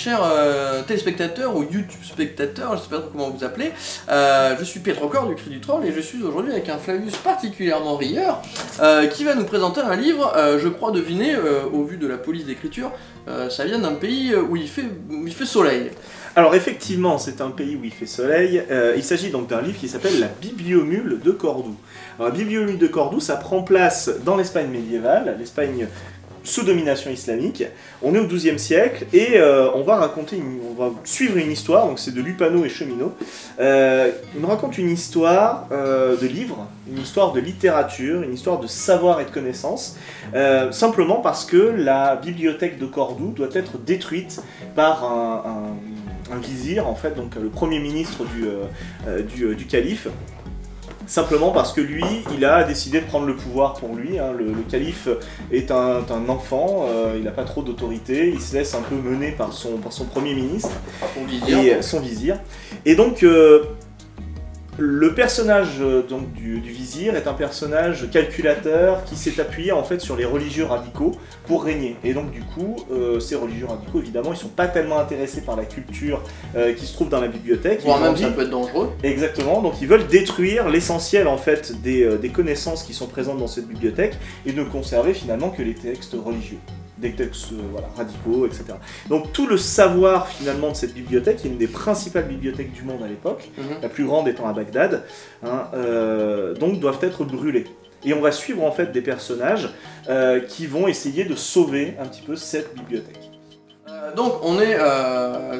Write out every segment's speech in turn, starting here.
chers téléspectateurs ou YouTube spectateurs, je ne sais pas trop comment vous appelez. Je suis Petrocor du Cri du Troll et je suis aujourd'hui avec un Flavius particulièrement rieur qui va nous présenter un livre, je crois deviner, au vu de la police d'écriture, ça vient d'un pays où il fait soleil. Alors effectivement, c'est un pays où il fait soleil. Il s'agit donc d'un livre qui s'appelle La Bibliomule de Cordoue. Alors, la Bibliomule de Cordoue, ça prend place dans l'Espagne médiévale, l'Espagne sous domination islamique. On est au XIIe siècle et on va suivre une histoire, donc c'est de Lupano et Cheminot. Il nous raconte une histoire de livre, une histoire de littérature, une histoire de savoir et de connaissance, simplement parce que la bibliothèque de Cordoue doit être détruite par un vizir, en fait, donc le premier ministre du calife. Simplement parce que lui, il a décidé de prendre le pouvoir pour lui. Hein. Le calife est un enfant, il n'a pas trop d'autorité, il se laisse un peu mener par son premier ministre, son vizir. Et donc, le personnage donc, du vizir est un personnage calculateur qui s'est appuyé en fait sur les religieux radicaux pour régner. Et donc du coup, ces religieux radicaux, évidemment, ils sont pas tellement intéressés par la culture qui se trouve dans la bibliothèque. Voire même ça peut être dangereux. Exactement, donc ils veulent détruire l'essentiel en fait des connaissances qui sont présentes dans cette bibliothèque et ne conserver finalement que les textes religieux. Des textes radicaux, etc. Donc tout le savoir finalement de cette bibliothèque, qui est une des principales bibliothèques du monde à l'époque, la plus grande étant à Bagdad, donc doivent être brûlés. Et on va suivre en fait des personnages qui vont essayer de sauver un petit peu cette bibliothèque. Donc on est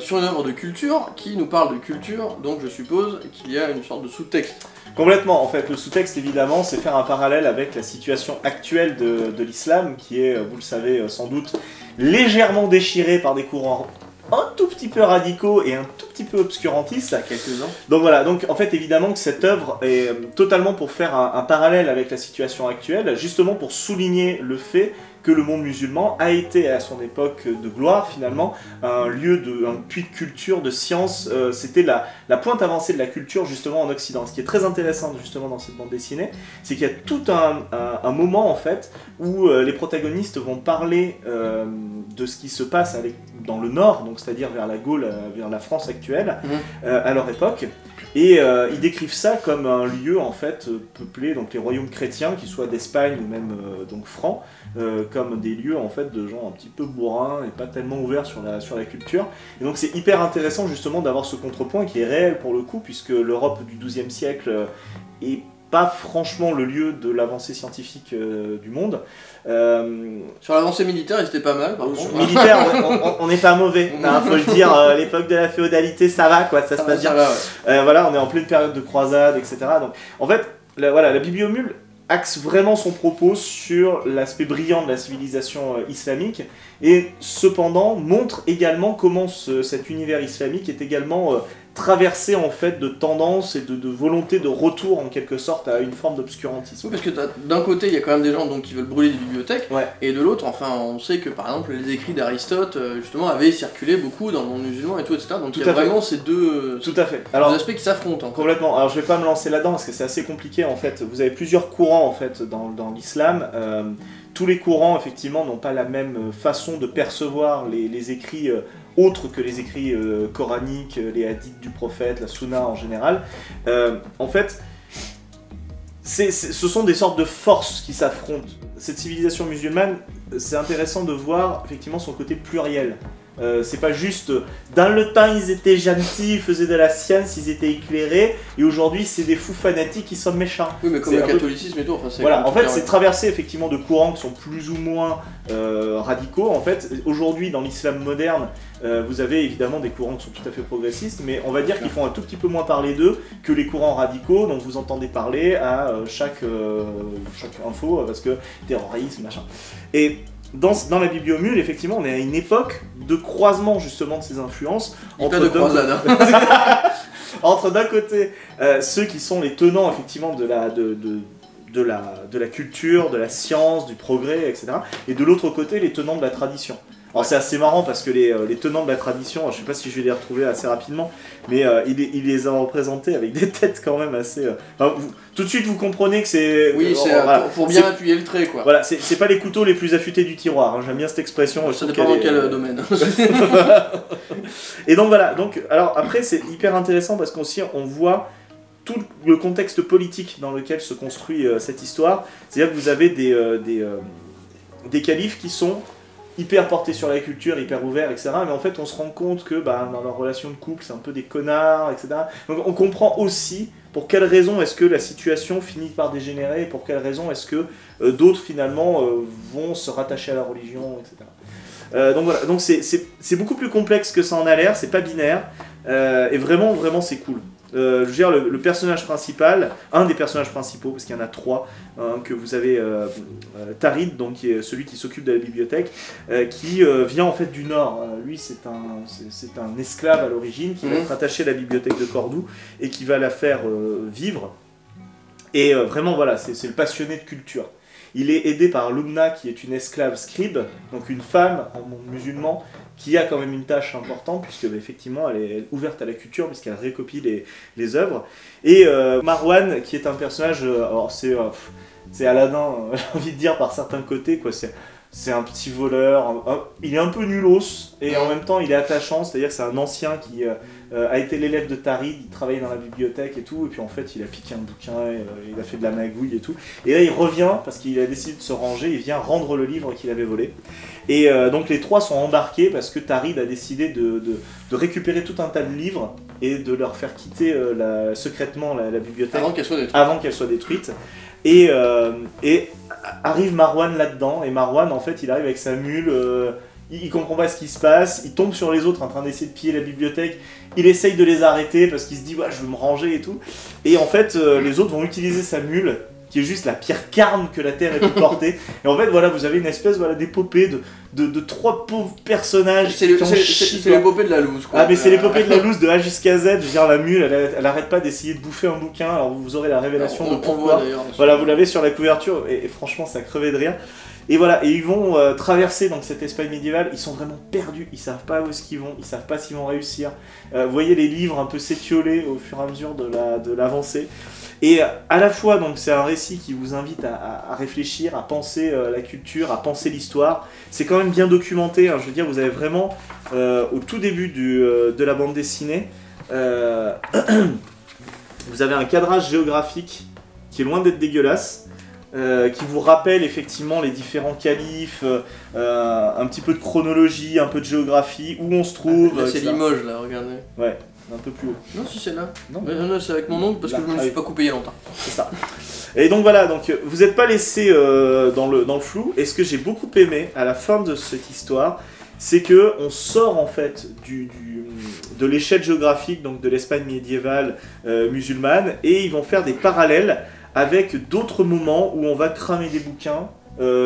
sur une œuvre de culture qui nous parle de culture, donc je suppose qu'il y a une sorte de sous-texte. Complètement, en fait, le sous-texte évidemment c'est faire un parallèle avec la situation actuelle de l'islam qui est, vous le savez sans doute, légèrement déchirée par des courants un tout petit peu radicaux et un tout petit peu obscurantistes. À quelques-uns. Donc voilà, donc en fait évidemment que cette œuvre est totalement pour faire un parallèle avec la situation actuelle, justement pour souligner le fait que le monde musulman a été à son époque de gloire finalement un puits de culture, de science, c'était la pointe avancée de la culture justement en Occident. Ce qui est très intéressant justement dans cette bande dessinée, c'est qu'il y a tout un moment en fait où les protagonistes vont parler de ce qui se passe dans le nord, donc c'est-à-dire vers la Gaule, vers la France actuelle, à leur époque. Et ils décrivent ça comme un lieu en fait peuplé, donc les royaumes chrétiens, qu'ils soient d'Espagne ou même donc francs, comme des lieux en fait de gens un petit peu bourrins et pas tellement ouverts sur la culture. Et donc c'est hyper intéressant justement d'avoir ce contrepoint qui est réel pour le coup, puisque l'Europe du XIIe siècle est pas franchement le lieu de l'avancée scientifique du monde. Sur l'avancée militaire, ils étaient pas mal par contre. Militaire, on n'est pas mauvais, faut le dire, l'époque de la féodalité ça va quoi, ça se passe bien. Ouais. Voilà, on est en pleine période de croisade, etc. Donc, en fait, la Bibliomule axe vraiment son propos sur l'aspect brillant de la civilisation islamique et cependant montre également comment cet univers islamique est également traversé en fait de tendances et de volonté de retour en quelque sorte à une forme d'obscurantisme. Oui, parce que d'un côté il y a quand même des gens donc, qui veulent brûler des bibliothèques, ouais. Et de l'autre, enfin on sait que par exemple les écrits d'Aristote justement avaient circulé beaucoup dans le monde musulman et tout, etc. Donc tout il y a vraiment ces deux aspects qui s'affrontent. Complètement, alors je vais pas me lancer là-dedans parce que c'est assez compliqué en fait. Vous avez plusieurs courants en fait dans l'islam. Tous les courants effectivement n'ont pas la même façon de percevoir les écrits autres que les écrits coraniques, les hadiths du prophète, la sunna en général. En fait, ce sont des sortes de forces qui s'affrontent. Cette civilisation musulmane, c'est intéressant de voir effectivement son côté pluriel. C'est pas juste dans le temps ils étaient gentils, ils faisaient de la science, ils étaient éclairés, et aujourd'hui c'est des fous fanatiques qui sont méchants. Oui, mais comme le catholicisme et tout, enfin c'est. Voilà, en fait c'est traversé effectivement de courants qui sont plus ou moins radicaux. En fait, aujourd'hui dans l'islam moderne, vous avez évidemment des courants qui sont tout à fait progressistes, mais on va dire qu'ils font un tout petit peu moins parler d'eux que les courants radicaux dont vous entendez parler à chaque info, parce que terrorisme, machin. Et dans la Bibliomule, effectivement, on est à une époque de croisement justement de ces influences. Entre d'un côté ceux qui sont les tenants effectivement de la culture, de la science, du progrès, etc. Et de l'autre côté les tenants de la tradition. Alors c'est assez marrant parce que les tenants de la tradition, je sais pas si je vais les retrouver assez rapidement, mais il les a représentés avec des têtes quand même assez... tout de suite vous comprenez que c'est... Oui, c'est voilà, pour bien appuyer le trait, quoi. Voilà, c'est pas les couteaux les plus affûtés du tiroir, hein, j'aime bien cette expression. Ça dépend dans quel domaine. Et donc voilà, donc, alors après c'est hyper intéressant parce qu'aussi on voit tout le contexte politique dans lequel se construit cette histoire. C'est-à-dire que vous avez des califes qui sont hyper portés sur la culture, hyper ouverts, etc. Mais en fait, on se rend compte que dans leur relation de couple, c'est un peu des connards, etc. Donc on comprend aussi pour quelles raisons est-ce que la situation finit par dégénérer, et pour quelles raisons est-ce que d'autres, finalement, vont se rattacher à la religion, etc. Donc voilà, donc c'est beaucoup plus complexe que ça en a l'air, c'est pas binaire, et vraiment, vraiment, c'est cool. Je veux dire, le personnage principal, un des personnages principaux, parce qu'il y en a trois, que vous avez Tarid, donc qui est celui qui s'occupe de la bibliothèque, qui vient en fait du Nord. Lui, c'est un esclave à l'origine qui va être attaché à la bibliothèque de Cordoue et qui va la faire vivre. Et vraiment, voilà, c'est le passionné de culture. Il est aidé par Lumna, qui est une esclave scribe, donc une femme en monde musulman, qui a quand même une tâche importante, puisque effectivement elle est ouverte à la culture, puisqu'elle récopie les œuvres. Et Marwan, qui est un personnage, alors c'est Aladdin, j'ai envie de dire, par certains côtés, quoi. C'est un petit voleur, il est un peu nulos, et en même temps il est attachant, c'est-à-dire que c'est un ancien qui a été l'élève de Tarid, il travaillait dans la bibliothèque et tout, et puis en fait il a piqué un bouquin, il a fait de la magouille et tout. Et là il revient, parce qu'il a décidé de se ranger, il vient rendre le livre qu'il avait volé. Et donc les trois sont embarqués parce que Tarid a décidé de récupérer tout un tas de livres et de leur faire quitter secrètement la bibliothèque avant qu'elle soit détruite. Et arrive Marwan là-dedans, et Marwan en fait il arrive avec sa mule, il comprend pas ce qui se passe, il tombe sur les autres en train d'essayer de piller la bibliothèque, il essaye de les arrêter parce qu'il se dit ouais, je veux me ranger et tout, et en fait les autres vont utiliser sa mule, qui est juste la pire carne que la Terre ait pu porter, et en fait voilà, vous avez une espèce d'épopée de trois pauvres personnages. C'est l'épopée de la loose, quoi. Ah mais c'est l'épopée de la loose de A jusqu'à Z, je veux dire la mule elle arrête pas d'essayer de bouffer un bouquin, alors vous aurez la révélation de pourquoi. Voilà, vous l'avez sur la couverture, et franchement ça crevait de rire. Et voilà, et ils vont traverser donc cette Espagne médiévale, ils sont vraiment perdus, ils savent pas où est-ce qu'ils vont, ils savent pas s'ils vont réussir. Vous voyez les livres un peu s'étioler au fur et à mesure de l'avancée. Et à la fois, donc c'est un récit qui vous invite à réfléchir, à penser la culture, à penser l'histoire. C'est quand même bien documenté, hein, je veux dire, vous avez vraiment, au tout début de la bande dessinée, vous avez un cadrage géographique qui est loin d'être dégueulasse, qui vous rappelle effectivement les différents califes, un petit peu de chronologie, un peu de géographie, où on se trouve. Là, c'est Limoges, là, regardez. Ouais, un peu plus haut. Non, si c'est là. Non, c'est avec mon oncle parce que je me suis pas coupé il y a longtemps. C'est ça. Et donc voilà, donc vous n'êtes pas laissé dans le flou. Et ce que j'ai beaucoup aimé à la fin de cette histoire, c'est que on sort en fait de l'échelle géographique, donc de l'Espagne médiévale musulmane, et ils vont faire des parallèles avec d'autres moments où on va cramer des bouquins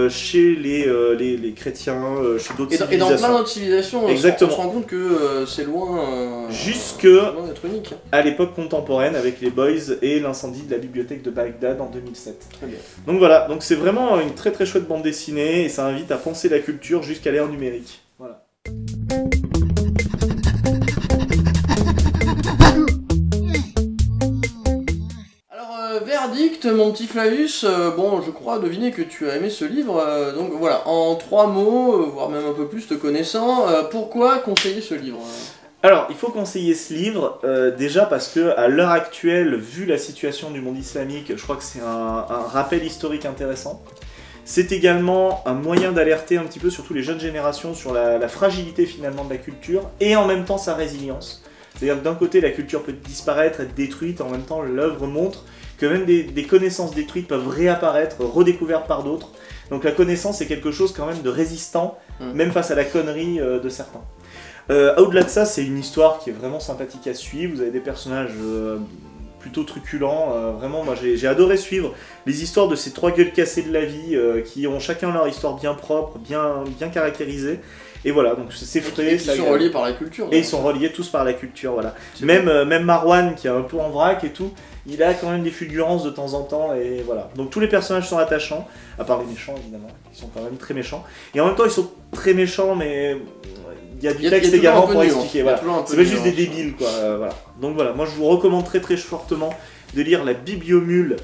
chez les chrétiens, chez d'autres civilisations. Et dans plein d'autres civilisations, exactement. On se rend compte que c'est loin, jusque loin d'être unique. À l'époque contemporaine avec les Boys et l'incendie de la bibliothèque de Bagdad en 2007. Très bien. Donc voilà, donc c'est vraiment une très très chouette bande dessinée et ça invite à penser la culture jusqu'à l'ère numérique. Voilà. Verdict, mon petit Flavius, bon, je crois deviner que tu as aimé ce livre, donc voilà, en 3 mots, voire même un peu plus te connaissant, pourquoi conseiller ce livre ? Alors, il faut conseiller ce livre, déjà parce que à l'heure actuelle, vu la situation du monde islamique, je crois que c'est un rappel historique intéressant. C'est également un moyen d'alerter un petit peu, surtout les jeunes générations, sur la fragilité finalement de la culture, et en même temps sa résilience. C'est-à-dire que d'un côté, la culture peut disparaître, être détruite, en même temps, l'œuvre montre que même des connaissances détruites peuvent réapparaître, redécouvertes par d'autres. Donc la connaissance est quelque chose quand même de résistant, même face à la connerie de certains. Au-delà de ça, c'est une histoire qui est vraiment sympathique à suivre. Vous avez des personnages plutôt truculents. Vraiment, moi j'ai adoré suivre les histoires de ces 3 gueules cassées de la vie qui ont chacun leur histoire bien propre, bien caractérisée. Et voilà, donc c'est frais, Ils sont reliés par la culture. Et ils sont reliés tous par la culture, voilà. C'est Même Marwan, qui est un peu en vrac et tout, il a quand même des fulgurances de temps en temps, et voilà. Donc tous les personnages sont attachants, à part les méchants évidemment, qui sont quand même très méchants. Et en même temps, ils sont très méchants, mais il y a du texte également pour expliquer, voilà. C'est pas juste des débiles, quoi. Voilà. Donc voilà, moi je vous recommande très très fortement de lire la Bibliomule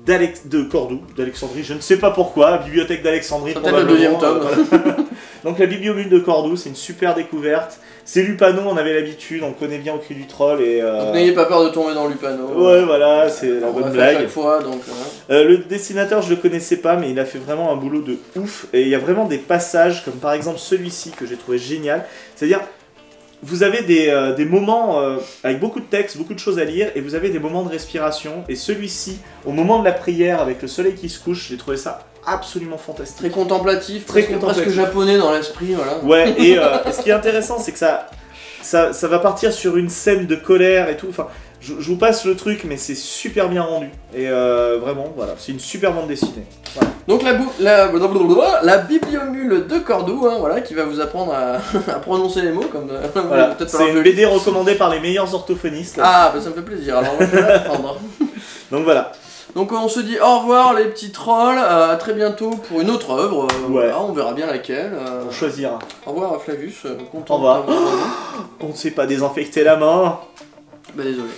de Cordoue, d'Alexandrie, je ne sais pas pourquoi, Bibliothèque d'Alexandrie, c'est peut-être le deuxième tome. Voilà. Donc la Bibliomule de Cordoue, c'est une super découverte. C'est Lupano, on avait l'habitude, on le connaît bien au Cri du Troll. Et donc n'ayez pas peur de tomber dans Lupano. Ouais, voilà, c'est la bonne blague. Chaque fois, donc, le dessinateur, je le connaissais pas, mais il a fait vraiment un boulot de ouf. Et il y a vraiment des passages, comme par exemple celui-ci, que j'ai trouvé génial. C'est-à-dire, vous avez des moments avec beaucoup de texte, beaucoup de choses à lire, et vous avez des moments de respiration. Et celui-ci, au moment de la prière, avec le soleil qui se couche, j'ai trouvé ça absolument fantastique. Très contemplatif, presque japonais dans l'esprit, voilà. Ouais, et ce qui est intéressant, c'est que ça va partir sur une scène de colère et tout. Enfin, je vous passe le truc, mais c'est super bien rendu. Et vraiment, voilà, c'est une super bande dessinée. Voilà. Donc la Bibliomule de Cordoue, hein, voilà, qui va vous apprendre à prononcer les mots, comme voilà. C'est une BD recommandée par les meilleurs orthophonistes. Ah, bah ça me fait plaisir, alors moi je vais l'apprendre. Donc voilà. Donc on se dit au revoir les petits trolls, à très bientôt pour une autre œuvre, voilà, on verra bien laquelle. On choisira. Au revoir Flavius, content. Au revoir. On ne sait pas désinfecter la main. Bah désolé.